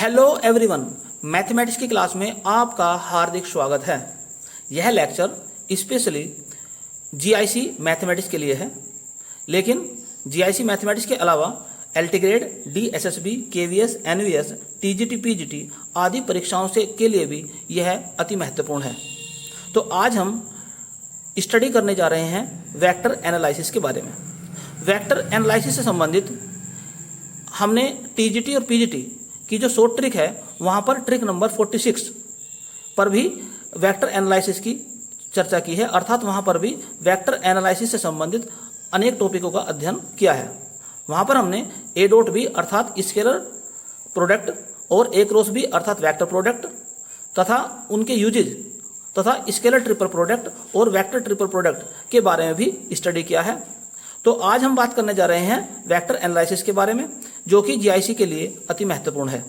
Hello everyone, mathematics की class में आपका हार्दिक स्वागत है। यह लेक्चर स्पेशली जीआईसी मैथमेटिक्स के लिए है, लेकिन जीआईसी मैथमेटिक्स के अलावा LT grade, DSSB, KVS, NVS, TGT, PGT आदि परीक्षाओं से के लिए भी यह अति महत्वपूर्ण है। तो आज हम स्टडी करने जा रहे हैं वेक्टर एनालिसिस के बारे में। वेक्टर एनालिसिस से संबंधित हमने टीजीटी और पीजीटी की जो शॉर्ट ट्रिक है वहाँ पर ट्रिक नंबर 46 पर भी वेक्टर एनालिसिस की चर्चा की है, अर्थात वहाँ पर भी वेक्टर एनालिसिस से संबंधित अनेक टॉपिकों का अध्ययन किया है। वहाँ पर हमने ए डॉट बी अर्थात स्केलर प्रोडक्ट और ए क्रॉस बी अर्थात वेक्टर प्रोडक्ट तथा उनके यूजेज तथा स्केलर ट्रिपल प्रोडक्ट और वेक्टर ट्रिपल प्रोडक्ट के बारे में भी स्टडी किया है। तो आज हम बात करने जा रहे हैं वेक्टर एनालिसिस के बारे में, जो कि जीआईसी के लिए अति महत्वपूर्ण है।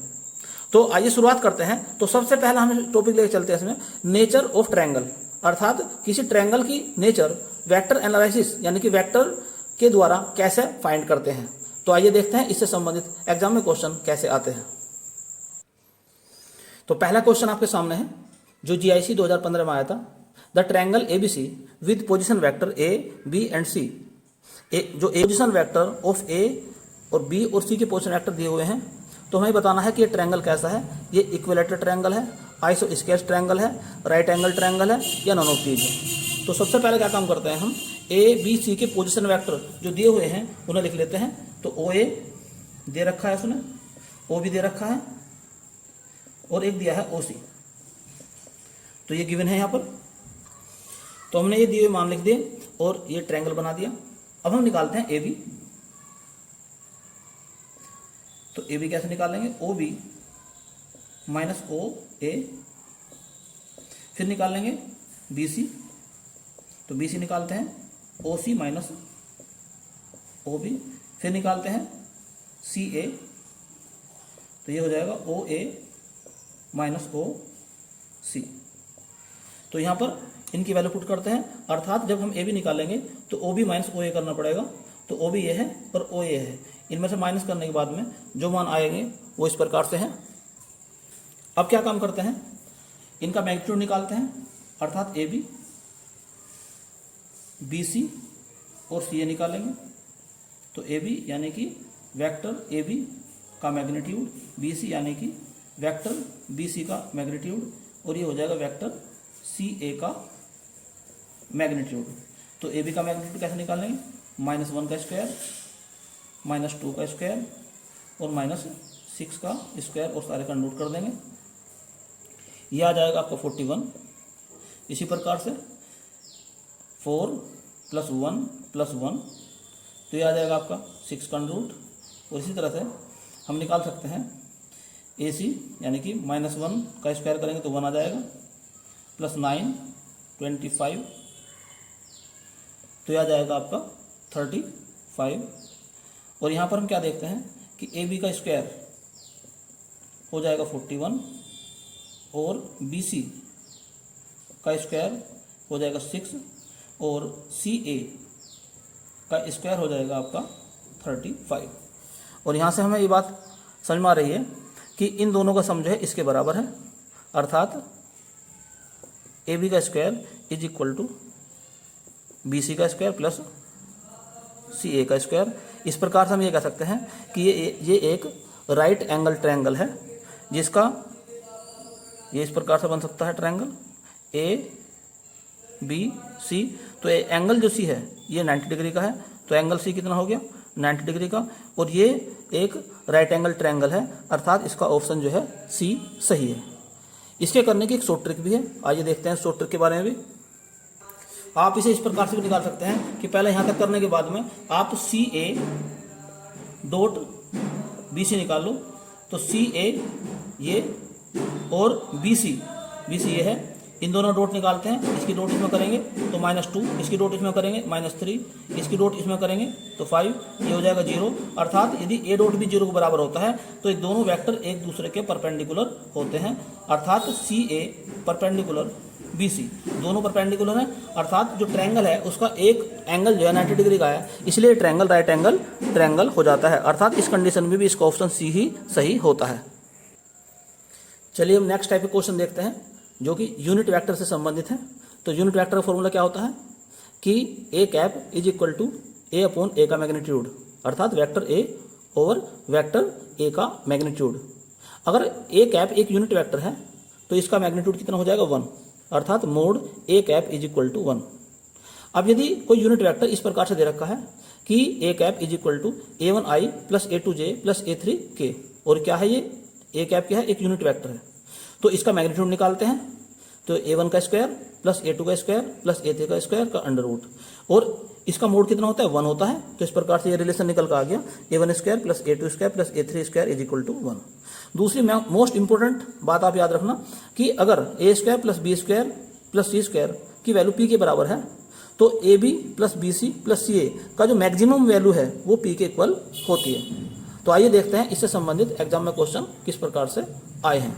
तो आइए शुरुआत करते हैं। तो सबसे पहला हम टॉपिक लेकर चलते हैं इसमें, नेचर ऑफ ट्रायंगल, अर्थात किसी ट्रायंगल की नेचर वेक्टर एनालिसिस यानी कि वेक्टर के द्वारा कैसे फाइंड करते हैं। तो आइए देखते हैं इससे संबंधित एग्जाम में क्वेश्चन कैसे आते हैं। तो पहला क्वेश्चन आपके सामने है जो जीआईसी 2015 में आया था। The triangle ABC with position vector A B and C, जो A position vector of A और बी और सी के पोजिशन वेक्टर दिए हुए हैं, तो हमें बताना है कि ये ट्रायंगल कैसा है। ये इक्विलेटरल ट्रायंगल है, आइसोस्केल्स ट्रायंगल है, राइट एंगल ट्रायंगल है या नॉन ऑफ दीज है। तो सबसे पहले क्या काम करते हैं हम, ए बी सी के पोजिशन वेक्टर जो दिए हुए हैं उन्हें लिख लेते हैं। तो ओ ए दे रखा है उसने, ओ बी दे रखा है और एक दिया है ओ सी। तो ये गिवन है यहाँ पर। तो हमने ये दिए हुए मान लिख दिए और ये ट्रायंगल बना दिया। अब हम निकालते हैं ए बी। तो ए बी कैसे निकालेंगे, ओ बी माइनस ओ ए। फिर निकालेंगे बी सी, तो बी सी निकालते हैं ओ सी माइनस ओ बी। फिर निकालते हैं सी ए, तो ये हो जाएगा ओ ए माइनस ओ सी। तो यहाँ पर इनकी वैल्यू पुट करते हैं, अर्थात जब हम ए बी निकालेंगे तो ओ बी माइनस ओ ए करना पड़ेगा। तो ओ बी ये है और ओ ए है, इनमें से माइनस करने के बाद में जो मान आएंगे वो इस प्रकार से हैं। अब क्या काम करते हैं, इनका मैग्नीट्यूड निकालते हैं, अर्थात ए बी, बी सी और सी ए निकालेंगे। तो ए बी यानी कि वेक्टर ए बी का मैग्नीट्यूड, बी सी यानी कि वेक्टर बी सी का मैग्नीट्यूड, और ये हो जाएगा वेक्टर सी ए का मैग्नीट्यूड। तो ए बी का मैग्नीट्यूड कैसे निकालेंगे, -1 का स्क्वायर, -2 का स्क्वायर और -6 का स्क्वायर, और सारे का नोट कर देंगे। यह आ जाएगा आपका 41। इसी प्रकार से 4 + 1 + 1, तो यह आ जाएगा आपका 6 का रूट। और इसी तरह से हम निकाल सकते हैं ए सी यानी कि -1 का स्क्वायर करेंगे तो 1 आ जाएगा, +9 25, तो यह आ जाएगा आपका 35। और यहाँ पर हम क्या देखते हैं कि ए बी का स्क्वायर हो जाएगा 41 और बी सी का स्क्वायर हो जाएगा 6 और सी ए का स्क्वायर हो जाएगा आपका 35। और यहाँ से हमें ये बात समझ में आ रही है कि इन दोनों का सम जो है इसके बराबर है, अर्थात ए बी का square is equal to B C का स्क्वायर प्लस सी ए का स्क्वायर। इस प्रकार से हम ये कह सकते हैं कि ये एक राइट एंगल ट्रायंगल है, जिसका ये इस प्रकार से बन सकता है ट्रायंगल ए बी सी। तो एंगल जो सी है ये 90 डिग्री का है, तो एंगल सी कितना हो गया, 90 डिग्री का। और ये एक राइट एंगल ट्रायंगल है, अर्थात इसका ऑप्शन जो है सी सही है। इसके करने की एक शॉर्ट ट्रिक भी है, आइए देखते हैं शॉर्ट ट्रिक के बारे में भी। आप इसे इस प्रकार से भी निकाल सकते हैं कि पहले यहाँ तक करने के बाद में आप सी ए डॉट बी सी निकाल लो। तो सी ए ये और बी सी ये है, इन दोनों डॉट निकालते हैं। इसकी डॉट इसमें करेंगे तो -2, इसकी डॉट इसमें करेंगे -3, इसकी डॉट इसमें करेंगे तो 5, ये हो जाएगा 0। अर्थात यदि ए डॉट भी 0 के बराबर होता है तो ये दोनों वेक्टर एक दूसरे के परपेंडिकुलर होते हैं, अर्थात सी ए परपेंडिकुलर बी सी, दोनों परपेंडिकुलर हैं। अर्थात जो ट्रायंगल है उसका एक एंगल जो है 90 डिग्री का है, इसलिए ट्रायंगल राइट एंगल ट्रायंगल हो जाता है। अर्थात इस कंडीशन में भी इसका ऑप्शन सी ही सही होता है। चलिए हम नेक्स्ट टाइप के क्वेश्चन देखते हैं जो कि यूनिट वेक्टर से संबंधित है। तो यूनिट वेक्टर का फॉर्मूला क्या होता है कि A cap is equal to A upon A का मैग्नीट्यूड, अर्थात vector A over vector A का मैग्नीट्यूड। अगर ए कैप एक यूनिट वेक्टर है तो इसका मैग्नीट्यूड कितना हो जाएगा 1, अर्थात mod A cap is equal to 1। अब यदि कोई यूनिट वेक्टर इस प्रकार से दे रखा है कि A cap is equal to a1i plus a2j plus a3k, और क्या है ये ए कैप क्या है, एक यूनिट वेक्टर है, तो इसका मैग्नीट्यूड निकालते हैं। तो a1 का स्क्वायर प्लस a2 का स्क्वायर प्लस a3 का स्क्वायर का अंडर रूट, और इसका मोड कितना होता है 1 होता है। तो इस प्रकार से ये रिलेशन निकल कर आ गया a1 square plus a2 square plus a3 square is equal to 1। दूसरी मोस्ट इंपोर्टेंट बात आप याद रखना कि अगर a square plus b square plus c square की वैल्यू p के बराबर है तो ab plus bc plus ca का जो मैक्सिमम वैल्यू है वो p के इक्वल होती है। तो आइए देखते हैं इससे संबंधित एग्जाम में क्वेश्चन किस प्रकार से आए हैं।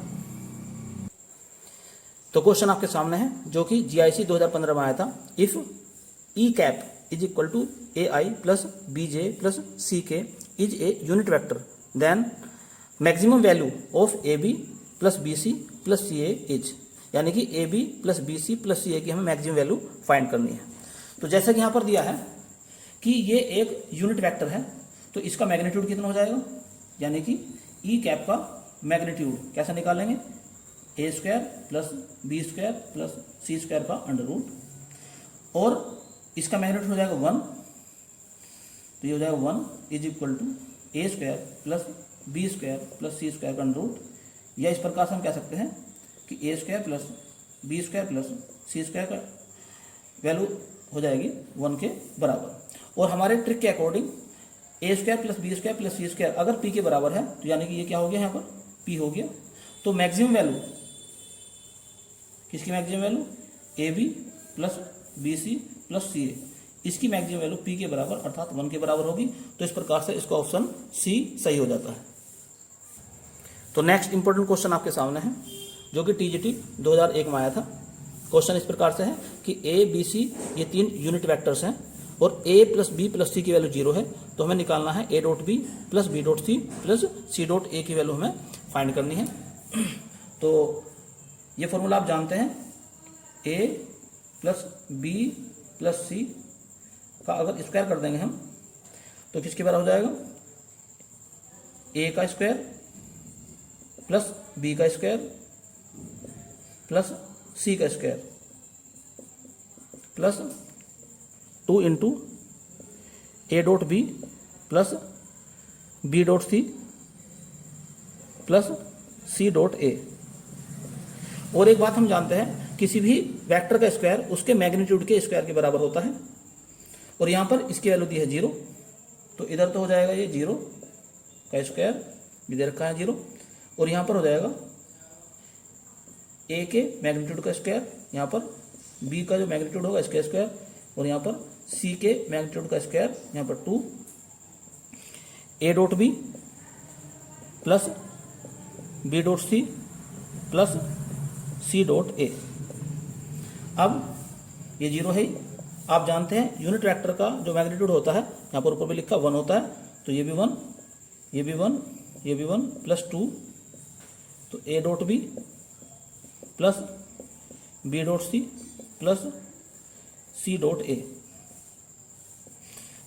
तो क्वेश्चन आपके सामने है जो कि GIC 2015 में आया था। If E cap is equal to AI plus BJ plus CK is a unit vector, then maximum value of AB plus BC plus CA is, यानी कि AB plus BC plus CA की हमें maximum value find करनी है। तो जैसा कि यहाँ पर दिया है कि ये एक यूनिट वेक्टर है तो इसका मैग्नीट्यूड कितना हो जाएगा, यानी कि ई कैप का मैग्नीट्यूड कैसे निकालेंगे, A square plus B square plus C square का अंडर रूट, और इसका मैग्नीट्यूड हो जाएगा 1, तो ये हो जाएगा 1 is equal to A square plus B square plus C square का अंडर रूट, या इस प्रकार से हम कह सकते हैं कि A square plus B square plus C square का वैल्यू हो जाएगी 1 के बराबर। और हमारे ट्रिक के according A square plus B square plus C square अगर पी के बराबर है तो यानी कि ये क्या हो गया यहाँ पर पी हो गया। तो मैक्सिमम वैल्यू किसकी maximum value A B plus B C plus C A, इसकी मैक्सिमम वैल्यू पी के बराबर अर्थात 1 के बराबर होगी। तो इस प्रकार से इसका ऑप्शन सी सही हो जाता है। तो नेक्स्ट इंपॉर्टेंट क्वेश्चन आपके सामने है जो कि TGT 2001 में आया था। क्वेश्चन इस प्रकार से है कि ए बी सी ये 3 यूनिट वेक्टर्स हैं और a plus B plus C की वैल्यू 0 है, तो हमें निकालना है a dot B plus B dot C plus C dot A की वैल्यू हमें फाइंड करनी है। तो ये फॉर्मूला आप जानते हैं, a प्लस बी प्लस सी का अगर स्क्वायर कर देंगे हम तो किसके बराबर हो जाएगा, a का स्क्वायर प्लस b का स्क्वायर प्लस c का square plus 2 into A dot B plus B dot C plus C dot A. और एक बात हम जानते हैं किसी भी वेक्टर का स्क्वायर उसके मैग्नीट्यूड के स्क्वायर के बराबर होता है, और यहाँ पर इसकी वैल्यू दी है 0, तो इधर तो हो जाएगा ये 0 का स्क्वायर भी दे रखा है 0, और यहाँ पर हो जाएगा ए के मैग्नीट्यूड का स्क्वायर, यहाँ पर बी का जो मैग्नीट्यूड होगा इसका स्क्वायर, और यहाँ पर सी के मैग्नीट्यूड का स्क्वायर यहाँ पर 2 A dot B plus B dot C plus C dot A. अब ये 0 है, आप जानते हैं यूनिट वेक्टर का जो मैग्नीट्यूड होता है यहाँ पर ऊपर भी लिखा 1 होता है, तो ये भी 1 ये भी 1 ये भी 1 प्लस 2, तो A dot B plus B dot C plus C dot A.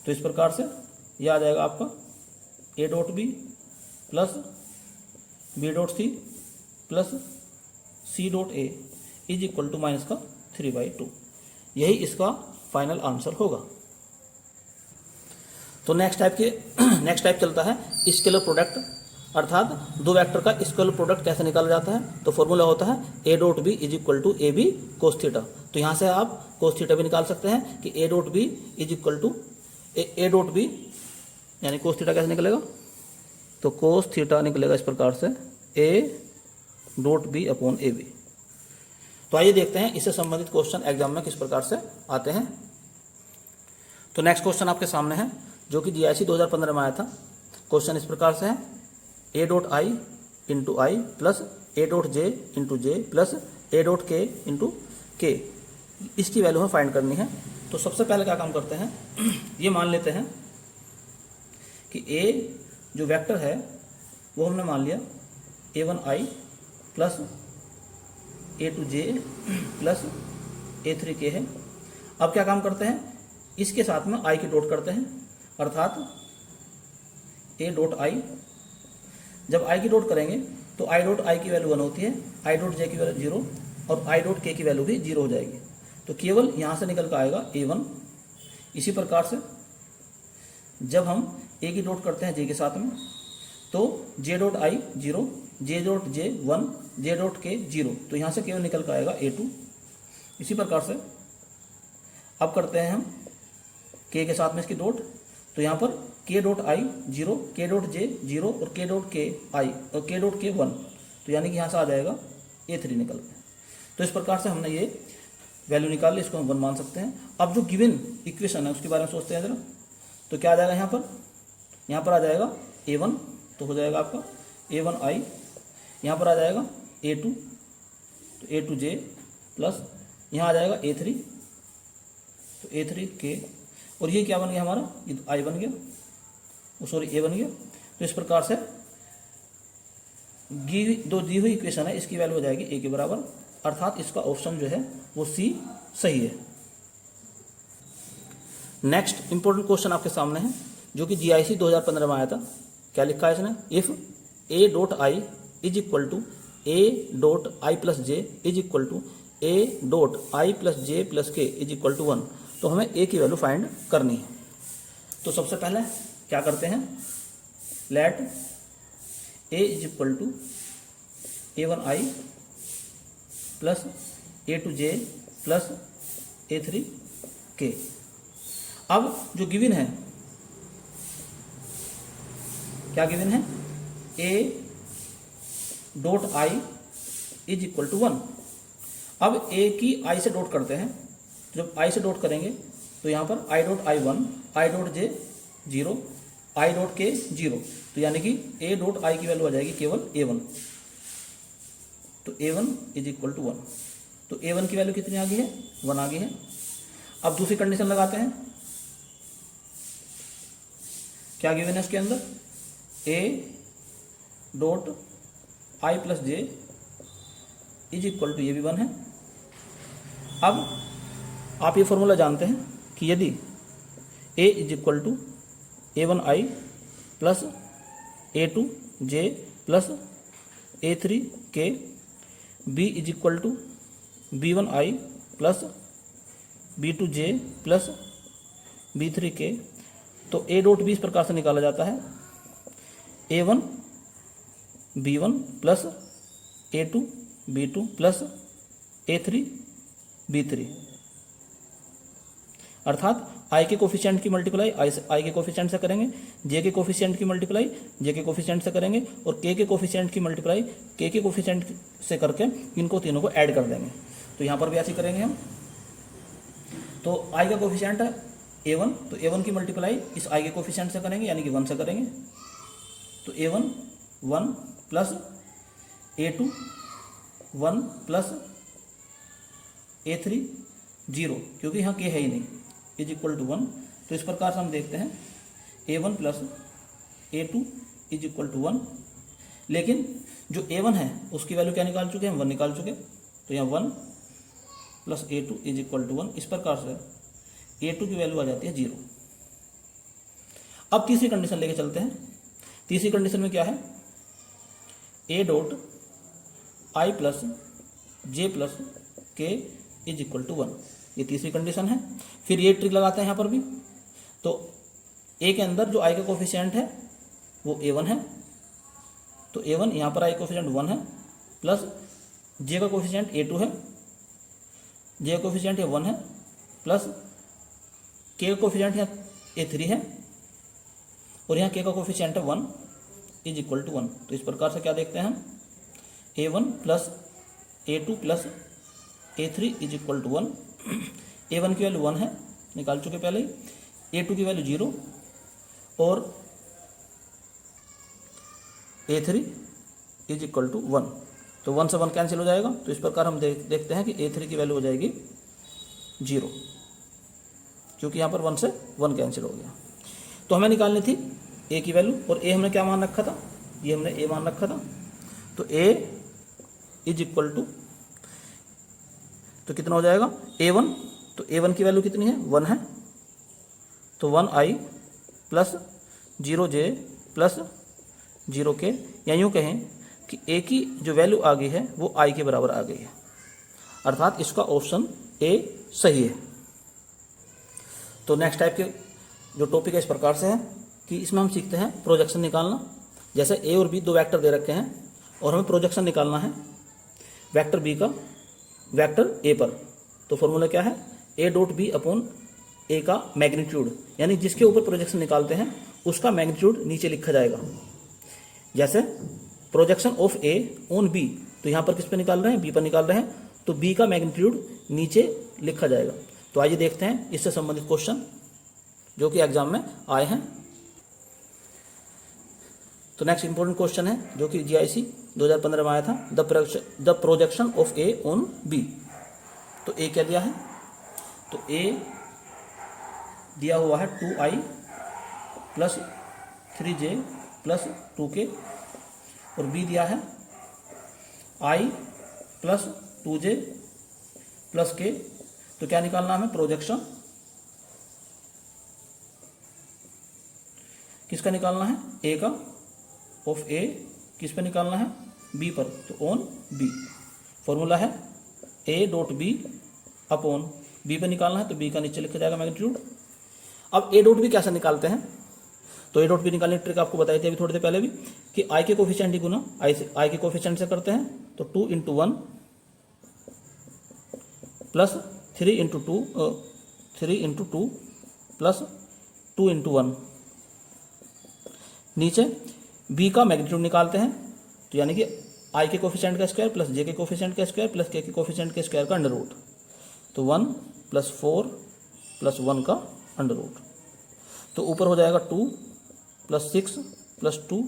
तो इस प्रकार से यह आ जाएगा आपका A dot B plus B dot C plus C dot A is equal to minus का 3/2। यही इसका फाइनल आंसर होगा। तो नेक्स्ट टाइप चलता है स्केलर प्रोडक्ट, अर्थात दो वेक्टर का स्केलर प्रोडक्ट कैसे निकाला जाता है। तो फॉर्मूला होता है A dot B is equal to A B cos theta. तो यहाँ से आप कोस थीटा भी निकाल सकते हैं कि A dot B is equal to A dot B, यानी कोस थीटा कैसे निकलेगा, तो कोस थीटा निकलेगा इस प्रकार से A dot B upon A B. तो आइए देखते हैं इससे संबंधित क्वेश्चन एग्जाम में किस प्रकार से आते हैं। तो नेक्स्ट क्वेश्चन आपके सामने है जो कि GIC 2015 में आया था। क्वेश्चन इस प्रकार से है A dot I into I plus A dot J into J plus A dot के इंटू के, इसकी वैल्यू हमें फाइंड करनी है। तो सबसे पहले क्या काम करते हैं, ये मान लेते हैं कि ए जो वेक्टर है वो हमने मान लिया a1i plus A2J plus A3K है। अब क्या काम करते हैं, इसके साथ में I की डॉट करते हैं, अर्थात A डॉट I। जब I की डॉट करेंगे तो I डॉट I की वैल्यू 1 होती है, I डॉट J की वैल्यू 0 और I डॉट K की वैल्यू भी 0 हो जाएगी। तो केवल यहाँ से निकल कर आएगा A1। इसी प्रकार से जब हम A की डॉट करते हैं J के साथ में तो J dot I 0, J dot J 1, J dot K 0, तो यहाँ से केवल निकल कर आएगा A2। इसी प्रकार से अब करते हैं हम K के साथ में इसकी डॉट, तो यहाँ पर K dot I 0, K dot J 0 और K डॉट K I और K डॉट K 1, तो यानी कि यहाँ से आ जाएगा A3 निकल के। तो इस प्रकार से हमने ये वैल्यू निकाल ली, इसको हम 1 मान सकते हैं। अब जो गिवन इक्वेशन है उसके बारे में सोचते हैं जरा, तो क्या आ जाएगा यहाँ पर आ जाएगा A1, तो हो जाएगा आपका A1I, यहाँ पर आ जाएगा A2, तो A2J प्लस यहाँ आ जाएगा A3, तो A3K, और ये क्या बन गया हमारा, ये I बन गया, A बन गया। तो इस प्रकार से दो दी हुई इक्वेशन है, इसकी वैल्यू हो जाएगी A के बराबर, अर्थात इसका ऑप्शन जो है वो C सही है। नेक्स्ट इंपॉर्टेंट क्वेश्चन आपके सामने है जो कि GIC 2015 में आया था। क्या लिखा है इसने, if A dot I is equal to A dot I plus J is equal to A dot I plus J plus K is equal to 1, तो हमें A की वैल्यू फाइंड करनी है। तो सबसे पहले क्या करते हैं, let A is equal to A1I plus A2J plus A3K। अब जो गिवन है, क्या गिवन है, A dot I is equal to 1। अब A की I से डॉट करते हैं, जब I से डॉट करेंगे तो यहाँ पर I dot I 1, I dot J 0, I dot K 0, तो यानी कि A डॉट I की वैल्यू आ जाएगी केवल A1, तो A1 इज इक्वल टू 1। तो A1 की वैल्यू कितनी आ गई है, 1 आ गई है। अब दूसरी कंडीशन लगाते हैं, क्या गिवन है इसके अंदर, A dot I plus J is equal to, ये भी 1 है। अब आप ये फॉर्मूला जानते हैं कि यदि A is equal to A1I plus A2J plus A3K, B is equal to B1I plus B2J plus B3K, तो A डॉट B इस प्रकार से निकाला जाता है, A1 B1 plus A2 B2 plus A3 B3, अर्थात I के कोफिशिएंट की मल्टीप्लाई I के कोफिशिएंट से करेंगे, J के कोफिशिएंट की मल्टीप्लाई J के कोफिशिएंट से करेंगे, और K के कोफिशिएंट की मल्टीप्लाई K के कोफिशिएंट से करके इनको तीनों को ऐड कर देंगे। तो यहाँ पर भी ऐसे करेंगे हम। तो I का कोफिशिएंट है A1, तो A1 की मल्टीप्लाई इस I के कोफिशिएंट से करेंगे, यानी कि 1 से करेंगे, तो A1 1 plus A2 1 plus A3 0, क्योंकि यहाँ K है ही नहीं, इज इक्वल टू 1। तो इस प्रकार से हम देखते हैं A1 plus A2 is equal to 1, लेकिन जो A1 है उसकी वैल्यू क्या निकाल चुके हैं, हम 1 निकाल चुके, तो यहाँ 1 plus A2 is equal to 1। इस प्रकार से A2 की वैल्यू आ जाती है 0। अब तीसरी कंडीशन लेके चलते हैं। तीसरी कंडीशन में क्या है, A dot I plus J plus K is equal to 1, ये तीसरी कंडीशन है। फिर ये ट्रिक लगाते हैं यहाँ पर भी। तो A के अंदर जो I का कोफिशिएंट है वो A1 है, तो A1 यहाँ पर I कोफिशिएंट 1 है, प्लस J का कोफिशिएंट A2 है, J का कोफिशिएंट 1 है, प्लस K का कोफिशिएंट यहाँ A3 है, और यहाँ K का कोफिशिएंट है 1 इज इक्वल टू 1। तो इस प्रकार से क्या देखते हैं हम, A1 plus A2 plus A3 is equal to 1। A1 की वैल्यू 1 है, निकाल चुके पहले ही, A2 की वैल्यू 0 और A3 इज इक्वल टू 1। तो 1 से 1 कैंसिल हो जाएगा। तो इस प्रकार हम देखते हैं कि A3 की वैल्यू हो जाएगी 0, क्योंकि यहाँ पर 1 से 1 कैंसिल हो गया। तो हमें निकालनी थी A की वैल्यू, और A हमने क्या मान रखा था, ये हमने A मान रखा था। तो A इज इक्वल टू, तो कितना हो जाएगा A1, तो A1 की वैल्यू कितनी है 1 है, तो 1i plus 0j plus 0k, या यूँ कहें कि A की जो वैल्यू आ गई है वो i के बराबर आ गई है, अर्थात इसका ऑप्शन A सही है। तो नेक्स्ट टाइप के जो टॉपिक है इस प्रकार से है कि इसमें हम सीखते हैं प्रोजेक्शन निकालना। जैसे A और B दो वेक्टर दे रखे हैं और हमें प्रोजेक्शन निकालना है वेक्टर B का वेक्टर A पर, तो फॉर्मूला क्या है A dot B upon A का मैग्नीट्यूड, यानी जिसके ऊपर प्रोजेक्शन निकालते हैं उसका मैग्नीट्यूड नीचे लिखा जाएगा। जैसे projection of A on B, तो यहाँ पर किस पे निकाल रहे हैं B पर निकाल रहे हैं, तो B का मैग्नीट्यूड नीचे लिखा जाएगा। तो आइए देखते हैं इससे संबंधित क्वेश्चन जो कि एग्जाम में आए हैं। तो नेक्स्ट इंपॉर्टेंट क्वेश्चन है जो कि GIC 2015 में आया था, the projection of A on B। तो A क्या दिया है, तो A दिया हुआ है 2i plus 3j plus 2k, और B दिया है i plus 2j plus k। तो क्या निकालना हमें प्रोजेक्शन किसका निकालना है A का, ऑफ A किस पे निकालना है B पर, तो ऑन B। फॉर्मूला है A dot B upon B पे निकालना है, तो B का नीचे लिखा जाएगा मैग्नीट्यूड। अब A डॉट B कैसे निकालते हैं, तो A डॉट B निकालने की ट्रिक आपको बताई थी अभी थोड़ी देर पहले भी कि I के कोफिशिएंट ही गुना I के कोफिशिएंट से करते हैं, तो 2 into 1 plus 3 into 2 plus 2 into 1। नीचे B का मैग्नीट्यूड निकालते हैं, तो यानी कि I के कोफिशिएंट का स्क्वायर प्लस J के कोफिशिएंट का स्क्वायर प्लस K के कोफिशिएंट के स्क्वायर का अंडर रूट, तो 1 प्लस 4 प्लस 1 का अंडर रूट। तो ऊपर हो जाएगा 2 प्लस 6 प्लस 2,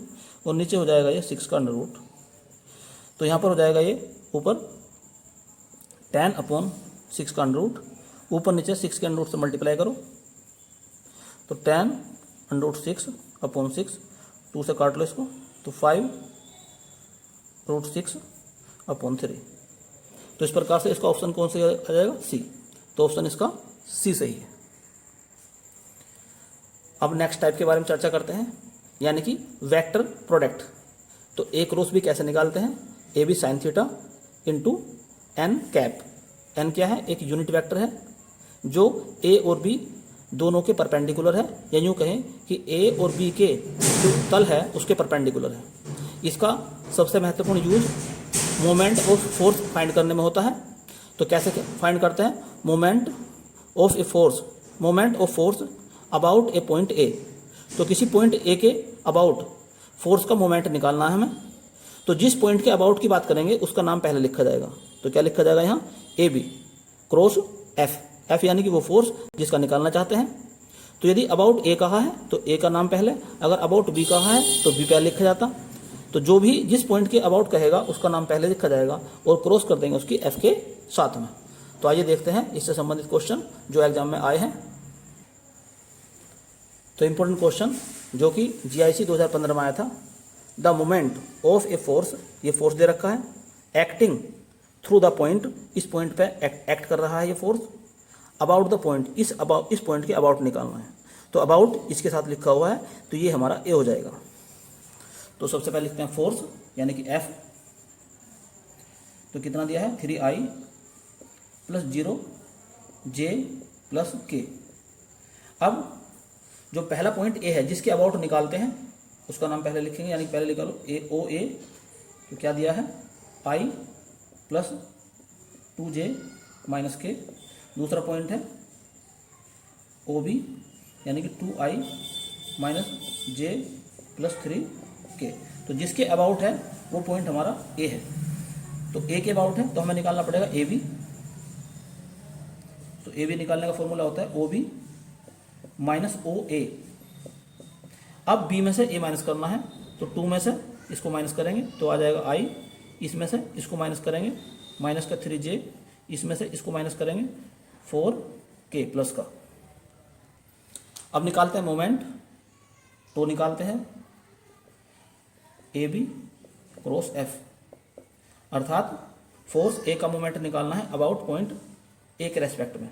और नीचे हो जाएगा ये 6 का अंडर रूट। तो यहाँ पर हो जाएगा ये ऊपर 10 अपॉन 6 का अंडर रूट, ऊपर नीचे 6 के अंडर रूट से मल्टीप्लाई करो, तो 10 अंडर रूट 6 अपॉन 6, 2 से काट लो इसको, तो 5 रूट 6 अपॉन 3। तो इस प्रकार से इसका ऑप्शन कौन सा आ जाएगा C, तो ऑप्शन इसका C सही है। अब नेक्स्ट टाइप के बारे में चर्चा करते हैं, यानी कि वेक्टर प्रोडक्ट। तो A क्रॉस B कैसे निकालते हैं, A B sine theta into N cap. N क्या है, एक यूनिट वेक्टर है जो A और B दोनों के परपेंडिकुलर है, या यूँ कहें कि A और B के जो तल है उसके परपेंडिकुलर है। इसका सबसे महत्वपूर्ण use moment of force find करने में होता है। तो कैसे फाइंड करते हैं, moment of force about A point A। तो किसी पॉइंट A के अबाउट फोर्स का मोमेंट निकालना है हमें, तो जिस पॉइंट के अबाउट की बात करेंगे उसका नाम पहले लिखा जाएगा। तो क्या लिखा जाएगा यहाँ, AB क्रॉस F यानी कि वो फोर्स जिसका निकालना चाहते हैं। तो यदि अबाउट A कहा है तो A का नाम पहले, अगर अबाउट B कहा है तो B पहले लिखा जाता। तो जो भी जिस पॉइंट के अबाउट कहेगा उसका नाम पहले लिखा जाएगा और क्रॉस कर देंगे उसकी F के साथ में। तो आइए देखते हैं इससे संबंधित क्वेश्चन जो एग्जाम में आए हैं। तो इम्पोर्टेंट क्वेश्चन जो कि GIC 2015 में आया था, the moment of a force, ये फोर्स दे रखा है, एक्टिंग थ्रू द पॉइंट, इस पॉइंट पे एक्ट कर रहा है ये फोर्स, अबाउट द पॉइंट, इस पॉइंट के अबाउट निकालना है। तो अबाउट इसके साथ लिखा हुआ है, तो ये हमारा ए हो जाएगा। तो सबसे पहले लिखते हैं फोर्स यानी कि F, तो कितना दिया है 3i plus 0j plus k। अब जो पहला पॉइंट A है जिसके अबाउट निकालते हैं उसका नाम पहले लिखेंगे, यानी पहले निकालो OA, तो क्या दिया है i plus 2j minus k। दूसरा पॉइंट है OB यानी कि 2i minus j plus 3k। तो जिसके अबाउट है वो पॉइंट हमारा A है, तो A के अबाउट है तो हमें निकालना पड़ेगा AB। तो AB निकालने का फॉर्मूला होता है OB माइनस OA। अब B में से A माइनस करना है, तो 2 में से इसको माइनस करेंगे तो आ जाएगा I, इसमें से इसको माइनस करेंगे माइनस का 3j, इसमें से इसको माइनस करेंगे 4k प्लस का। अब निकालते हैं मोमेंट, तो निकालते हैं AB क्रॉस F, अर्थात फोर्स ए का मोमेंट निकालना है अबाउट पॉइंट ए के रेस्पेक्ट में।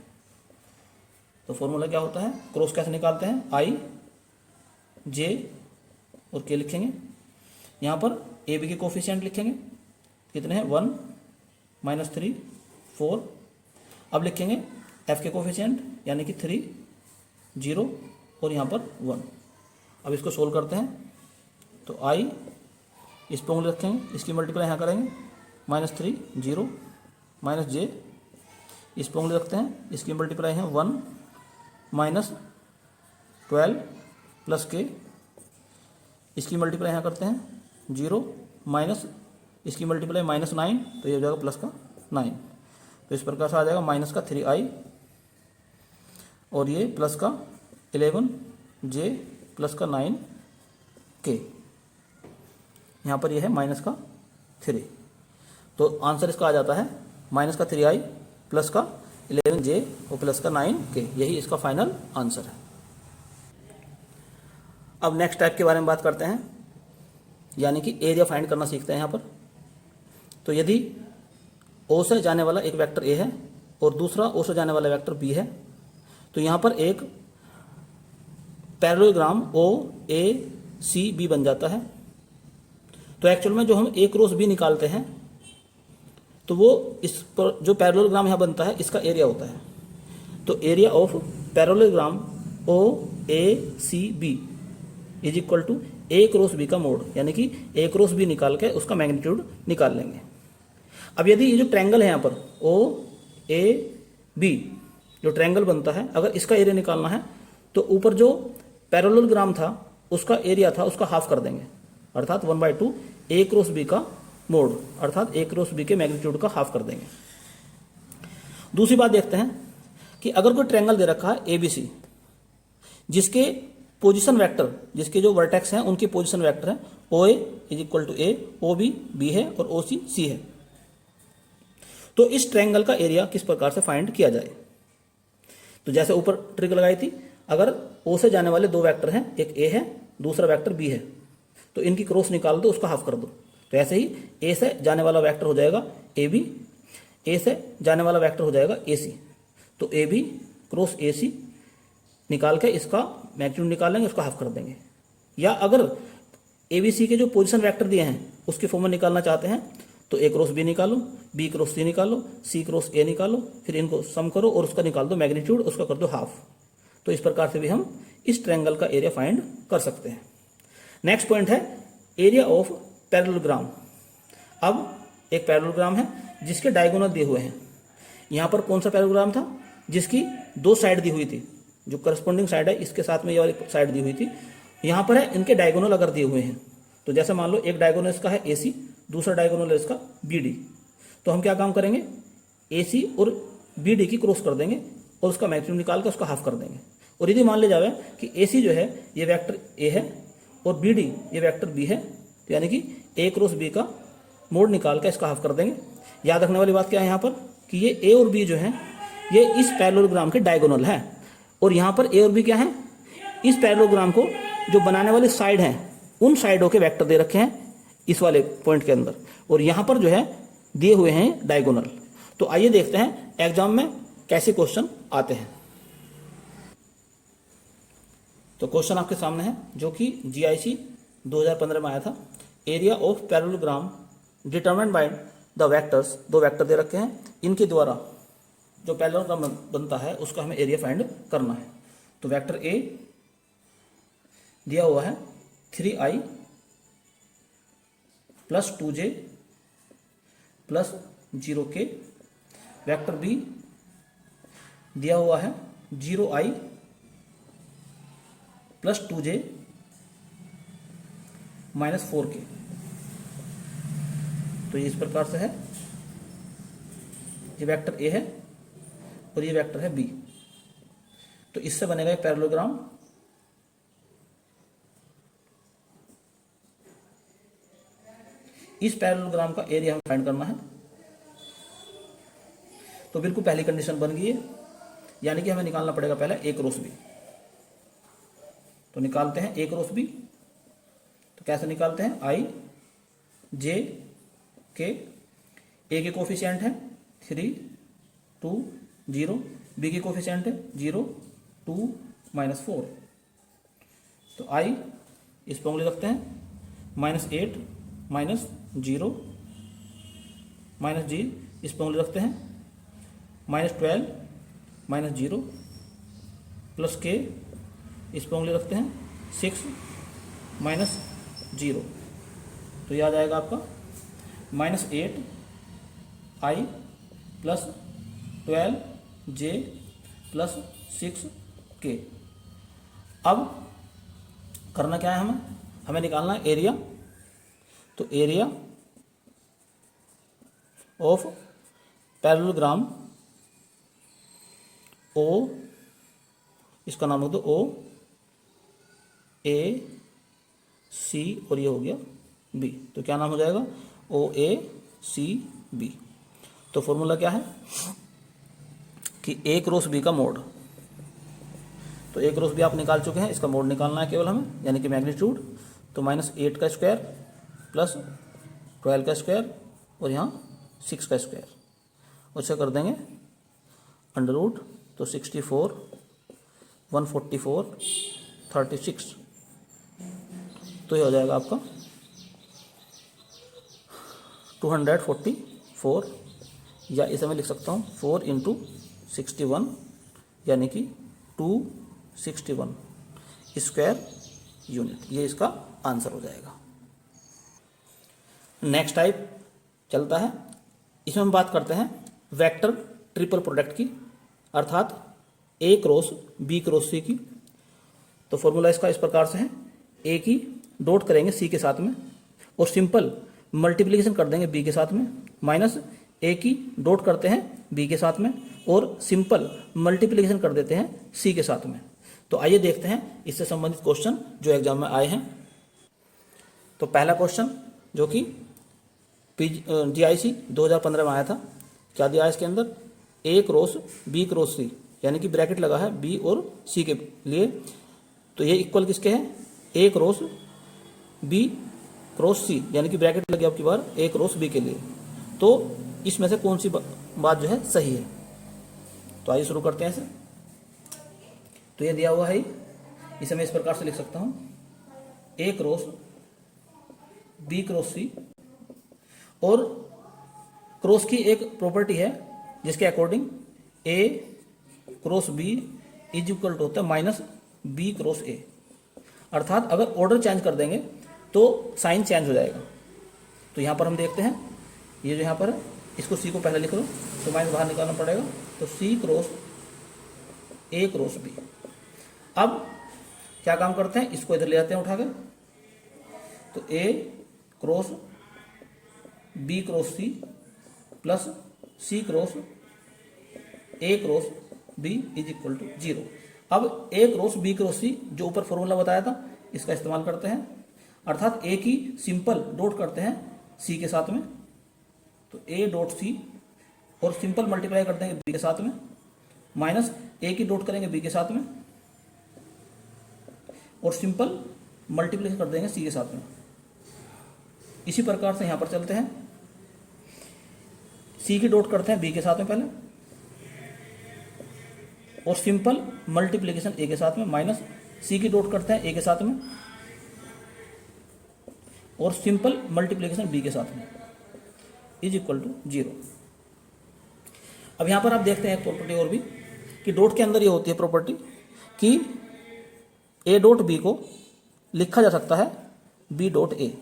तो फॉर्मूला क्या होता है, क्रॉस कैसे निकालते हैं, आई जे और के लिखेंगे। यहाँ पर ए बी के कोफिशिएंट लिखेंगे, कितने हैं 1 -3 4। अब लिखेंगे एफ के कोफिशिएंट यानी कि 3 0 और यहाँ पर 1। अब इसको सोल्व करते हैं तो आई इस पर उंगली रखेंगे, इसकी मल्टीप्लाई यहाँ करेंगे -3 0 माइनस जे, इस पर उंगली रखते हैं, इसकी मल्टीप्लाई है 1 -12 प्लस के, इसकी मल्टीप्लाई यहाँ करते हैं 0 माइनस इसकी मल्टीप्लाई -9, तो ये हो जाएगा प्लस का 9। तो इस प्रकार से आ जाएगा माइनस का 3i और ये प्लस का 11 जे प्लस का 9 के। यहाँ पर ये है माइनस का 3। तो आंसर इसका आ जाता है माइनस का 3i प्लस का 11 जे और प्लस का 9 के। यही इसका फाइनल आंसर है। अब नेक्स्ट टाइप के बारे में बात करते हैं, यानी कि एरिया फाइंड करना सीखते हैं यहाँ पर। तो यदि ओ से जाने वाला एक वेक्टर ए है और दूसरा ओ से जाने वाला वेक्टर बी है, तो यहाँ पर एक parallelogram O A C B बन जाता है। तो एक्चुअल में जो हम ए क्रॉस बी निकालते हैं तो वो इस पर जो पैरेललोग्राम यहाँ बनता है इसका एरिया होता है। तो area of parallelogram O A C B is equal to A cross B का मोड, यानी कि ए क्रॉस बी निकाल के उसका मैग्नीट्यूड निकाल लेंगे। अब यदि ये जो ट्रायंगल है यहाँ पर ओ ए बी जो ट्रायंगल बनता है, अगर इसका एरिया निकालना है तो ऊपर जो पैरेललोग्राम था उसका एरिया था उसका हाफ कर देंगे, अर्थात 1/2 ए क्रॉस बी का मोड, अर्थात ए क्रॉस बी के मैग्नीट्यूड का हाफ कर देंगे। दूसरी बात देखते हैं कि अगर कोई ट्रायंगल दे रखा है ए बी सी, जिसके पोजीशन वेक्टर, जिसके जो वर्टेक्स हैं उनके पोजीशन वेक्टर है O A is equal to A, O B B है और ओ सी सी है, तो इस ट्रायंगल का एरिया किस प्रकार से फाइंड किया जाए। तो जैसे ऊपर ट्रिक लगाई थी, अगर ओ से जाने वाले दो वेक्टर हैं, एक ए है दूसरा वेक्टर बी है, तो इनकी क्रॉस निकाल दो, उसका हाफ कर दो। तो ऐसे ही ए से जाने वाला वेक्टर हो जाएगा ए बी, ए से जाने वाला वेक्टर हो जाएगा ए सी, तो ए बी क्रॉस ए सी निकाल के इसका मैग्नीट्यूड निकालेंगे, उसका हाफ कर देंगे। या अगर ए बी सी के जो पोजीशन वेक्टर दिए हैं उसके फॉर्म में निकालना चाहते हैं तो ए क्रॉस बी निकालो, बी क्रॉस सी निकालो, सी क्रॉस ए निकालो, फिर इनको सम करो और उसका निकाल दो मैग्नीट्यूड, उसका कर दो हाफ। तो इस प्रकार से भी हम इस ट्रायंगल का एरिया फाइंड कर सकते हैं। नेक्स्ट पॉइंट है एरिया ऑफ पैरेललोग्राम। अब एक पैरेललोग्राम है जिसके डायगोनल दिए हुए हैं। यहाँ पर कौन सा पैरेललोग्राम था, जिसकी दो साइड दी हुई थी, जो करस्पॉन्डिंग साइड है इसके साथ में ये वाली साइड दी हुई थी। यहाँ पर है इनके डायगोनल अगर दिए हुए हैं, तो जैसे मान लो एक डायगोनल इसका है ए सी, दूसरा डायगोनल है इसका बी डी, तो हम क्या काम करेंगे, ए सी और बी डी की क्रॉस कर देंगे और उसका मैक्सिमम निकाल कर उसका हाफ कर देंगे। और यदि मान ले जाए कि ए सी जो है ये वेक्टर ए है और बी डी ये वेक्टर बी है, तो यानी कि ए क्रॉस बी का मोड निकाल कर इसका हाफ कर देंगे। याद रखने वाली बात क्या है यहाँ पर कि ये ए और बी जो है ये इस पैरेललोग्राम के डायगोनल है, और यहाँ पर ए और बी क्या है, इस पैरेललोग्राम को जो बनाने वाली साइड है उन साइडों के वेक्टर दे रखे हैं इस वाले पॉइंट के अंदर, और यहाँ पर जो है दिए हुए हैं डायगोनल। तो आइए देखते हैं एग्जाम में कैसे क्वेश्चन आते हैं। तो क्वेश्चन आपके सामने है जो कि GIC 2015 में आया था। Area of parallelogram determined by the vectors, दो वेक्टर दे रखे हैं, इनके द्वारा जो पैरेललोग्राम बनता है उसका हमें एरिया फाइंड करना है। तो वेक्टर ए दिया हुआ है 3i plus 2j plus 0k, vector B दिया हुआ है 0i plus 2j minus 4k। तो ये इस प्रकार से है, ये वेक्टर ए है और ये वेक्टर है बी, तो इससे बनेगा एक पैरेललोग्राम। इस पैरेललोग्राम का एरिया हमें फाइंड करना है। तो बिल्कुल पहली कंडीशन बन गई है, यानी कि हमें निकालना पड़ेगा पहले ए क्रॉस बी। तो निकालते हैं ए क्रॉस बी। तो कैसे निकालते हैं, आई जे के ए के कोफिशिएंट है 3 2 0, बी के कोफिशिएंट है 0 2 -4, तो आई इस पर उंगली रखते हैं -8 -0 -g, इस पर उंगली रखते हैं -12 -0 प्लस के, इस पर उंगली रखते हैं 6 -0, तो ये आ जाएगा आपका -8 आई प्लस 12 जे प्लस 6 के। अब करना क्या है, हमें निकालना है एरिया। तो एरिया ऑफ पैरेललोग्राम ओ, इसका नाम हो दो ओ ए सी और ये हो गया बी, तो क्या नाम हो जाएगा ओ ए सी बी। तो फॉर्मूला क्या है कि ए क्रॉस बी का मोड, तो ए क्रॉस बी आप निकाल चुके हैं, इसका मोड निकालना है केवल हमें, यानी कि मैग्नीट्यूड। तो -8 का स्क्वायर प्लस 12 का स्क्वायर और यहाँ 6 का स्क्वायर, उससे कर देंगे अंडर रूट, तो 64 144 36, तो ये हो जाएगा आपका 244, या इसे मैं लिख सकता हूँ 4 × 61, यानी कि 261 स्क्वायर यूनिट, ये इसका आंसर हो जाएगा। नेक्स्ट टाइप चलता है, इसमें हम बात करते हैं वेक्टर ट्रिपल प्रोडक्ट की, अर्थात ए क्रॉस बी क्रॉस सी की। तो फॉर्मूला इसका इस प्रकार से है, ए की डॉट करेंगे सी के साथ में और सिंपल मल्टीप्लिकेशन कर देंगे बी के साथ में, माइनस ए की डॉट करते हैं बी के साथ में और सिंपल मल्टीप्लिकेशन कर देते हैं सी के साथ में। तो आइए देखते हैं इससे संबंधित क्वेश्चन जो एग्जाम में आए हैं। तो पहला क्वेश्चन जो कि DIC 2015 में आया था, क्या दिया है इसके अंदर, ए क्रॉस बी क्रॉस सी, यानी कि ब्रैकेट लगा है बी और सी के लिए, तो ये इक्वल किसके हैं, ए क्रॉस बी क्रॉस सी, यानी कि ब्रैकेट लगी आपकी बार ए क्रॉस बी के लिए। तो इसमें से कौन सी बात जो है सही है, तो आइए शुरू करते हैं इसे। तो ये दिया हुआ है, इसे मैं इस प्रकार से लिख सकता हूं, A cross B cross C, और क्रॉस की एक प्रॉपर्टी है जिसके according A cross B is equal to होता है माइनस बी क्रॉस ए, अर्थात अगर ऑर्डर चेंज कर देंगे तो साइन चेंज हो जाएगा। तो यहाँ पर हम देखते हैं, ये जो यहाँ पर है इसको सी को पहले लिख लो, तो माइनस बाहर निकालना पड़ेगा, तो सी क्रॉस ए क्रॉस बी। अब क्या काम करते हैं, इसको इधर ले जाते हैं उठा के, तो A cross B cross C plus C cross A cross B is equal to 0। अब A cross B cross C जो ऊपर फॉर्मूला बताया था इसका इस्तेमाल करते हैं, अर्थात ए की सिंपल डॉट करते हैं सी के साथ में, तो ए डॉट सी और सिंपल मल्टीप्लाई करते हैं बी के साथ में, माइनस ए की डॉट करेंगे बी के साथ में और सिंपल मल्टीप्लाई कर देंगे सी के साथ में। इसी प्रकार से यहां पर चलते हैं, सी की डॉट करते हैं बी के साथ में पहले और सिंपल मल्टीप्लिकेशन ए के साथ में, माइनस सी की डॉट करते हैं ए के साथ में और सिंपल मल्टीप्लिकेशन बी के साथ में इज इक्वल टू 0। अब यहां पर आप देखते हैं एक प्रॉपर्टी और भी कि डॉट के अंदर ये होती है प्रॉपर्टी कि ए डॉट बी को लिखा जा सकता है बी डॉट ए।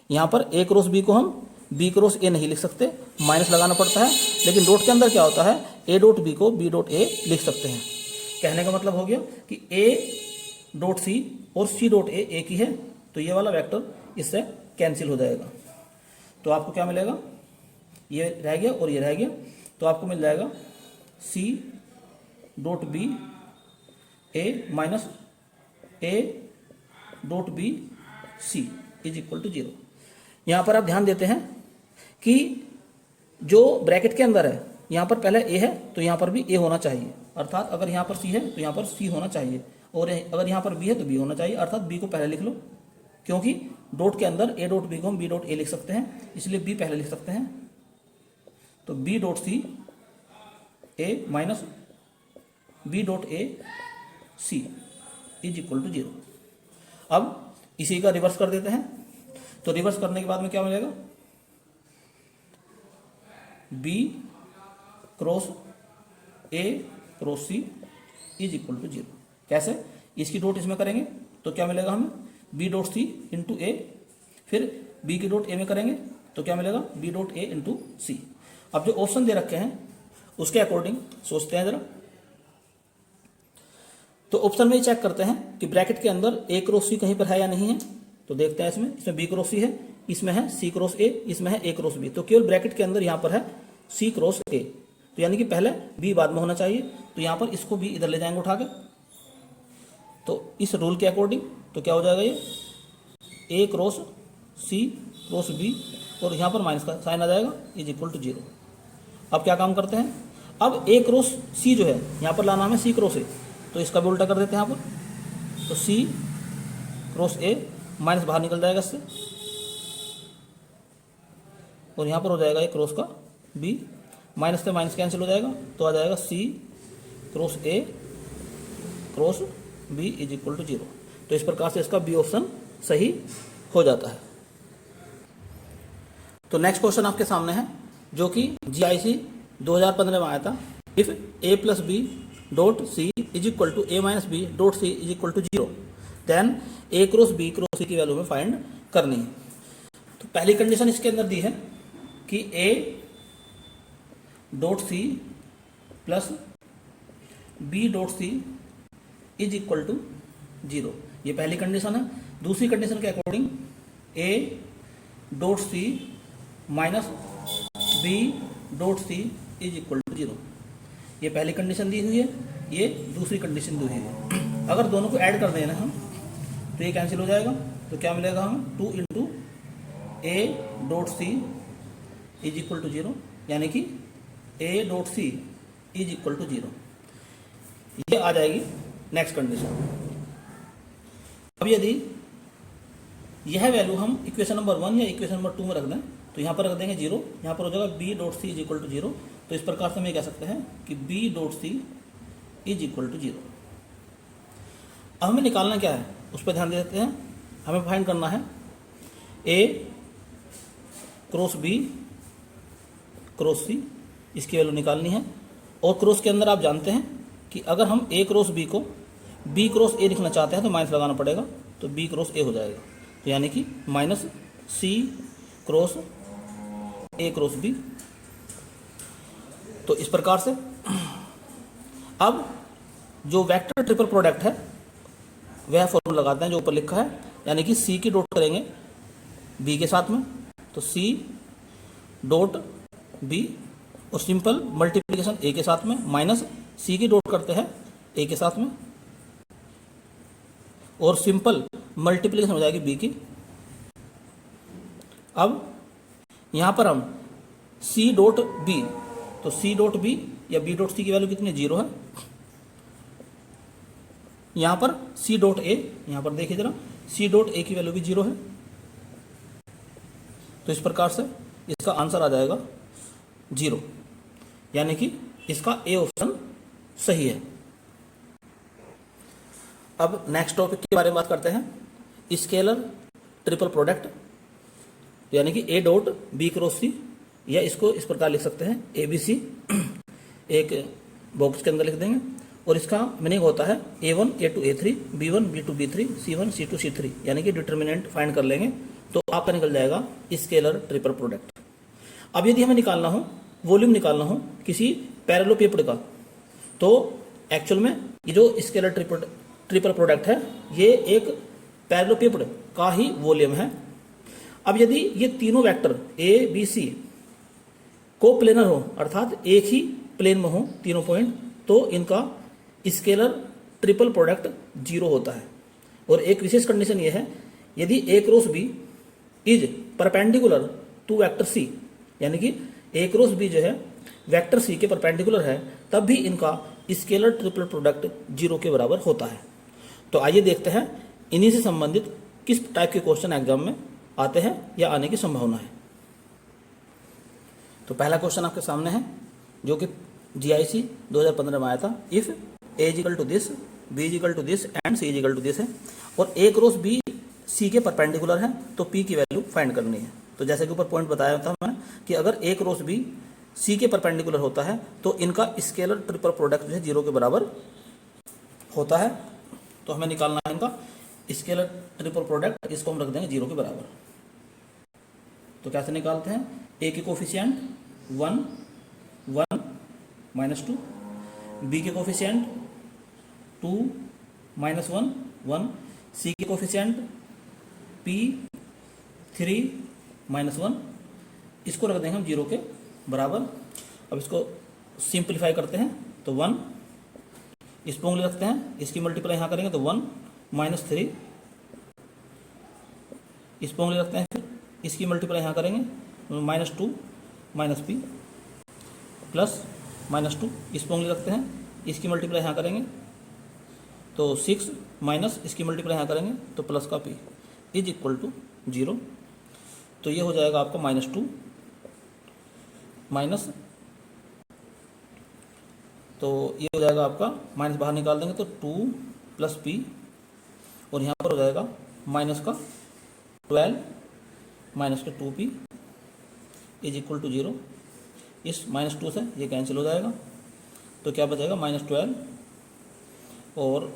यहां पर ए क्रॉस बी को हम बी क्रॉस ए नहीं लिख सकते, माइनस लगाना पड़ता है, लेकिन डॉट के अंदर क्या होता है, ए डॉट बी को बी डॉट ए लिख सकते हैं। कहने का मतलब हो गया कि ए डॉट सी और सी डॉट ए एक ही है, तो ये वाला वेक्टर इससे कैंसिल हो जाएगा। तो आपको क्या मिलेगा, ये रह गया और ये रह गया, तो आपको मिल जाएगा C dot B A minus A dot B C is equal to 0। यहाँ पर आप ध्यान देते हैं कि जो ब्रैकेट के अंदर है यहाँ पर पहले ए है तो यहाँ पर भी ए होना चाहिए, अर्थात अगर यहाँ पर सी है तो यहाँ पर सी होना चाहिए, और अगर यहाँ पर बी है तो बी होना चाहिए, अर्थात बी को पहले लिख लो, क्योंकि डॉट के अंदर ए डॉट बी को हम बी डॉट ए लिख सकते हैं, इसलिए बी पहले लिख सकते हैं। तो B dot C A minus B dot A C is equal to 0। अब इसी का रिवर्स कर देते हैं, तो रिवर्स करने के बाद में क्या मिलेगा, B cross A cross C is equal to 0। कैसे, इसकी डॉट इसमें करेंगे तो क्या मिलेगा हमें, बी डॉट सी इंटू ए, फिर बी की डॉट ए में करेंगे तो क्या मिलेगा, बी डॉट ए इंटू सी। अब जो ऑप्शन दे रखे हैं उसके अकॉर्डिंग सोचते हैं जरा। तो ऑप्शन में चेक करते हैं कि ब्रैकेट के अंदर ए क्रॉस सी कहीं पर है या नहीं है। तो देखते हैं इसमें बी क्रॉस सी है, इसमें है सी क्रॉस ए, इसमें है ए क्रॉस बी। तो केवल ब्रैकेट के अंदर यहाँ पर है सी क्रॉस ए, तो यानी कि पहले बी बाद में होना चाहिए। तो यहाँ पर इसको भी इधर ले जाएंगे उठा के, तो इस रूल के अकॉर्डिंग तो क्या हो जाएगा, ये ए क्रॉस सी क्रॉस बी और यहाँ पर माइनस का साइन आ जाएगा इज इक्वल टू 0। अब क्या काम करते हैं, अब ए क्रॉस सी जो है यहाँ पर लाना हमें सी क्रॉस ए, तो इसका भी उल्टा कर देते हैं यहाँ पर। तो सी क्रॉस ए माइनस बाहर निकल जाएगा इससे, और यहाँ पर हो जाएगा ए क्रॉस का बी, माइनस से माइनस कैंसिल हो जाएगा, तो आ जाएगा C cross A cross B is equal to 0। तो इस प्रकार से इसका बी ऑप्शन सही हो जाता है। तो नेक्स्ट क्वेश्चन आपके सामने है जो कि GIC 2015 में आया था। If A plus B dot C is equal to A minus B dot C is equal to 0, then A cross B cross C की वैल्यू में फाइंड करनी है। तो पहली कंडीशन इसके अंदर दी है कि A dot C plus B dot C is equal to 0, ये पहली कंडीशन है। दूसरी कंडीशन के according A dot C minus B dot C is equal to 0, ये पहली कंडीशन दी हुई है, ये दूसरी कंडीशन दी हुई है। अगर दोनों को ऐड कर देना हम तो ये कैंसिल हो जाएगा, तो क्या मिलेगा हमें 2 into A dot C is equal to 0, यानी कि A dot C is equal to 0, ये आ जाएगी नेक्स्ट कंडीशन। अब यदि यह वैल्यू हम इक्वेशन नंबर 1 या इक्वेशन नंबर 2 में रख दें तो यहाँ पर रख देंगे 0, यहाँ पर हो जाएगा B dot C is equal to 0। तो इस प्रकार से हम ये कह सकते हैं कि B dot C is equal to 0। अब हमें निकालना क्या है उस पर ध्यान देते हैं। हमें फाइंड करना है ए क्रॉस बी क्रॉस सी, इसकी वैल्यू निकालनी है। और क्रॉस के अंदर आप जानते हैं कि अगर हम ए क्रॉस बी को बी क्रॉस ए लिखना चाहते हैं तो माइनस लगाना पड़ेगा, तो बी क्रॉस ए हो जाएगा, तो यानी कि minus C cross A cross B. तो इस प्रकार से अब जो वेक्टर ट्रिपल प्रोडक्ट है वह फॉर्मूला लगाते हैं जो ऊपर लिखा है, यानी कि सी की डॉट करेंगे बी के साथ में, तो सी डॉट बी और सिंपल मल्टीप्लिकेशन ए के साथ में, माइनस सी की डॉट करते हैं ए के साथ में और सिंपल मल्टीप्लिकेशन हो जाएगी बी की। अब यहां पर हम सी डॉट बी, तो सी डॉट बी या बी डॉट सी की वैल्यू कितनी 0 है। यहां पर सी डॉट ए, यहां पर देखिए जरा सी डॉट ए की वैल्यू भी 0 है। तो इस प्रकार से इसका आंसर आ जाएगा 0, यानी कि इसका ए ऑप्शन सही है। अब नेक्स्ट टॉपिक के बारे में बात करते हैं, स्केलर ट्रिपल प्रोडक्ट, यानी कि ए डॉट बी क्रॉस सी, या इसको इस प्रकार लिख सकते हैं ए बी सी, एक बॉक्स के अंदर लिख देंगे। और इसका मीनिंग होता है A1 A2 A3 B1 B2 B3 C1 C2 C3, यानी कि डिटर्मिनेंट फाइंड कर लेंगे तो आपका निकल जाएगा स्केलर ट्रिपल प्रोडक्ट। अब यदि हमें निकालना हो वॉल्यूम निकालना हो किसी पैरेललोपिपेड का, तो एक्चुअल में ये जो स्केलर ट्रिपल प्रोडक्ट है ये एक पैरेललोपिपेड का ही वॉल्यूम है। अब यदि ये तीनों वेक्टर ए बी सी को प्लेनर हो, अर्थात एक ही प्लेन में हो तीनों पॉइंट, तो इनका स्केलर ट्रिपल प्रोडक्ट 0 होता है। और एक विशेष कंडीशन यह है, यदि A cross B is perpendicular to vector C, यानी कि ए क्रॉस बी जो है वेक्टर सी के परपेंडिकुलर है, तब भी इनका स्केलर ट्रिपल प्रोडक्ट 0 के बराबर होता है। तो आइए देखते हैं इन्हीं से संबंधित किस टाइप के क्वेश्चन एग्जाम में आते हैं या आने की संभावना है। तो पहला क्वेश्चन आपके सामने है जो कि GIC 2015 में आया था। If A is equal to this, B is equal to this and C is equal to this है और A क्रॉस B C के परपेंडिकुलर है तो P की वैल्यू फाइंड करनी है। तो जैसे कि ऊपर पॉइंट बताया था मैं कि अगर A क्रॉस B C के परपेंडिकुलर होता है तो इनका स्केलर ट्रिपल प्रोडक्ट जो है 0 के बराबर होता है। तो हमें निकालना है इनका स्केलर ट्रिपल प्रोडक्ट, इसको हम रख देंगे 0 के बराबर। तो कैसे निकालते हैं? A के कोफिशिएंट 1 1 -2, B के कोफिशिएंट 2 -1 1, C के कोफिशिएंट P 3 -1, इसको रख देंगे हम 0 के बराबर। अब इसको सिंप्लीफाई करते हैं तो 1 इस पर उंगली रखते हैं, इसकी मल्टीप्लाई यहाँ करेंगे तो 1 -3, इस पर उंगली रखते हैं, फिर इसकी मल्टीप्लाई यहाँ करेंगे -2 -P प्लस -2, इस पर उंगली रखते हैं, इसकी मल्टीप्लाई यहाँ करेंगे तो 6 माइनस इसकी मल्टीप्लाई यहाँ करेंगे तो प्लस का P इज इक्वल टू 0। तो ये हो जाएगा आपका -2 माइनस, तो ये हो जाएगा आपका माइनस बाहर निकाल देंगे तो 2 + P और यहाँ पर हो जाएगा माइनस का 12 माइनस के 2P इज इक्वल टू 0। इस -2 से ये कैंसिल हो जाएगा तो क्या बचेगा -12 और